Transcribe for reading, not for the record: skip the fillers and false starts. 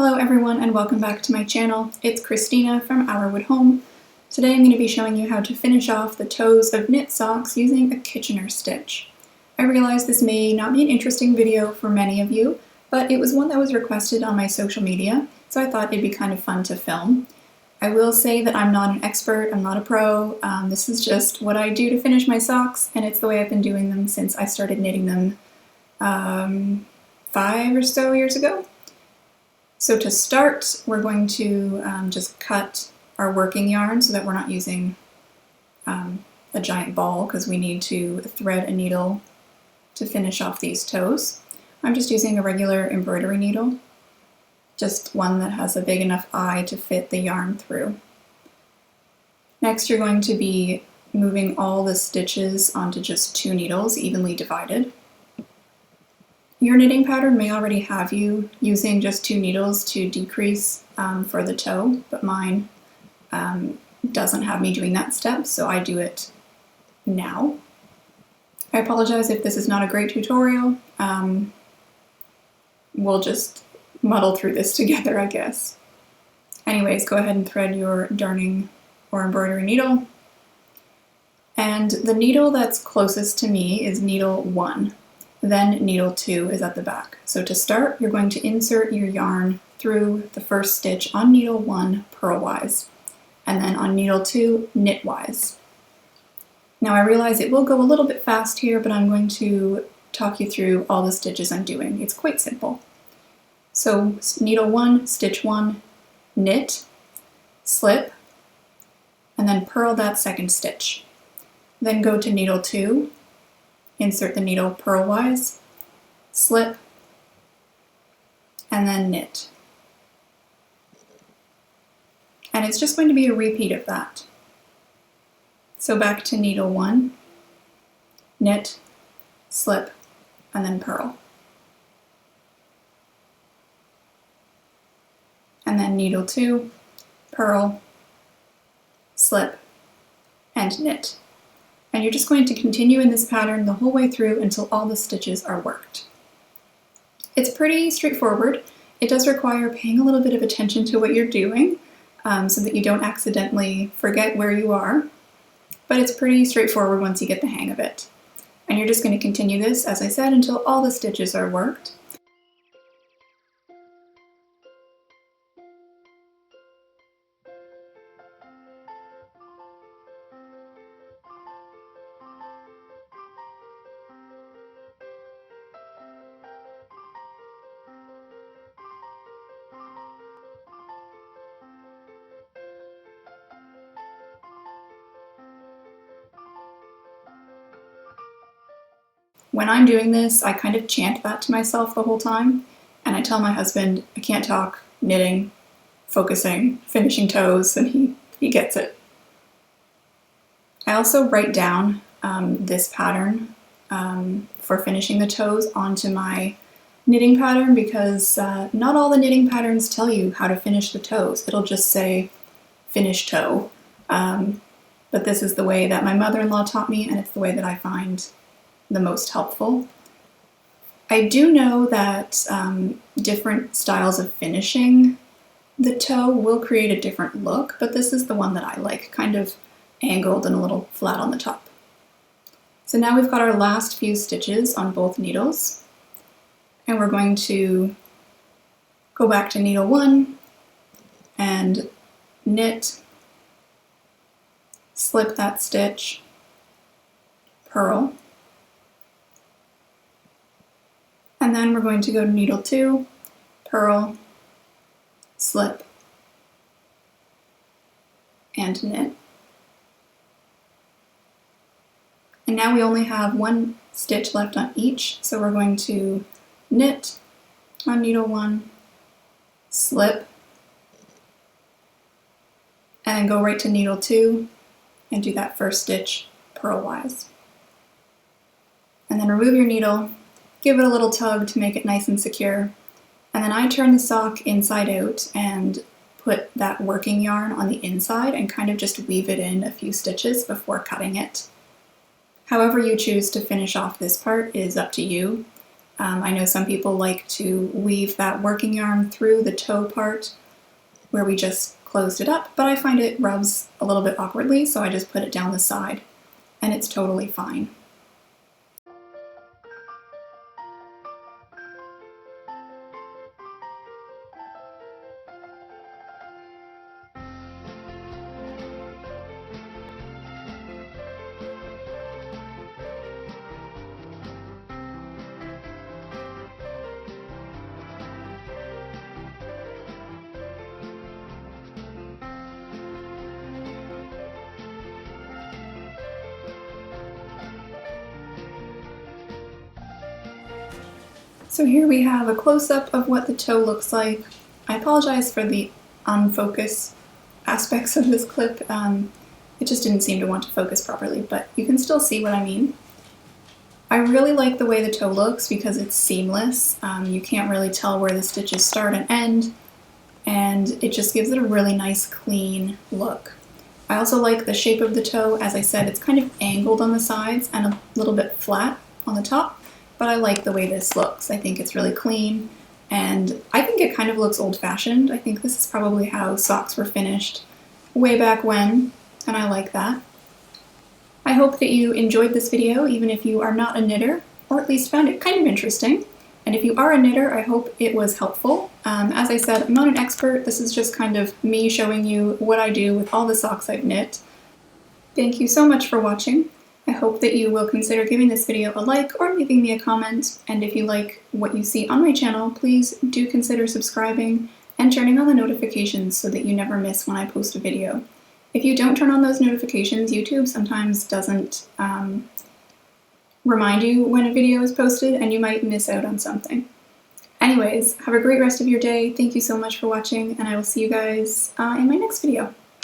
Hello everyone and welcome back to my channel. It's Christina from Our Wood Home. Today I'm going to be showing you how to finish off the toes of knit socks using a Kitchener stitch. I realize this may not be an interesting video for many of you, but it was one that was requested on my social media, so I thought it'd be kind of fun to film. I will say that I'm not an expert, I'm not a pro, this is just what I do to finish my socks, and it's the way I've been doing them since I started knitting them 5 or so years ago. So to start, we're going to just cut our working yarn so that we're not using a giant ball because we need to thread a needle to finish off these toes. I'm just using a regular embroidery needle, just one that has a big enough eye to fit the yarn through. Next, you're going to be moving all the stitches onto just 2 needles, evenly divided. Your knitting pattern may already have you using just 2 needles to decrease for the toe, but mine doesn't have me doing that step, so I do it now. I apologize if this is not a great tutorial. We'll just muddle through this together, I guess. Anyways, go ahead and thread your darning or embroidery needle. And the needle that's closest to me is needle 1. Then needle 2 is at the back. So to start, you're going to insert your yarn through the first stitch on needle 1 purlwise, and then on needle 2 knitwise. Now I realize it will go a little bit fast here, but I'm going to talk you through all the stitches I'm doing. It's quite simple. So needle 1, stitch 1, knit, slip, and then purl that second stitch. Then go to needle 2, insert the needle purlwise, slip, and then knit. And it's just going to be a repeat of that. So back to needle 1, knit, slip, and then purl. And then needle 2, purl, slip, and knit. And you're just going to continue in this pattern the whole way through until all the stitches are worked. It's pretty straightforward. It does require paying a little bit of attention to what you're doing so that you don't accidentally forget where you are, but it's pretty straightforward once you get the hang of it. And you're just going to continue this, as I said, until all the stitches are worked. When I'm doing this, I kind of chant that to myself the whole time, and I tell my husband, I can't talk, knitting, focusing, finishing toes, and he gets it. I also write down this pattern for finishing the toes onto my knitting pattern because not all the knitting patterns tell you how to finish the toes. It'll just say finish toe. But this is the way that my mother-in-law taught me, and it's the way that I find the most helpful. I do know that different styles of finishing the toe will create a different look, but this is the one that I like, kind of angled and a little flat on the top. So now we've got our last few stitches on both needles, and we're going to go back to needle 1 and knit, slip that stitch, purl, and then we're going to go to needle 2, purl, slip, and knit. And now we only have 1 stitch left on each, so we're going to knit on needle 1, slip, and then go right to needle 2 and do that first stitch purlwise. And then remove your needle, give it a little tug to make it nice and secure, and then I turn the sock inside out and put that working yarn on the inside and kind of just weave it in a few stitches before cutting it. However you choose to finish off this part is up to you. I know some people like to weave that working yarn through the toe part where we just closed it up, but I find it rubs a little bit awkwardly, so I just put it down the side, and it's totally fine. So here we have a close-up of what the toe looks like. I apologize for the unfocus aspects of this clip. It just didn't seem to want to focus properly, but you can still see what I mean. I really like the way the toe looks because it's seamless. You can't really tell where the stitches start and end, and it just gives it a really nice clean look. I also like the shape of the toe. As I said, it's kind of angled on the sides and a little bit flat on the top, but I like the way this looks. I think it's really clean, and I think it kind of looks old-fashioned. I think this is probably how socks were finished way back when, and I like that. I hope that you enjoyed this video, even if you are not a knitter, or at least found it kind of interesting. And if you are a knitter, I hope it was helpful. As I said, I'm not an expert. This is just kind of me showing you what I do with all the socks I've knit. Thank you so much for watching. I hope that you will consider giving this video a like or leaving me a comment. And if you like what you see on my channel, please do consider subscribing and turning on the notifications so that you never miss when I post a video. If you don't turn on those notifications, YouTube sometimes doesn't remind you when a video is posted, and you might miss out on something. Anyways, have a great rest of your day. Thank you so much for watching, and I will see you guys in my next video.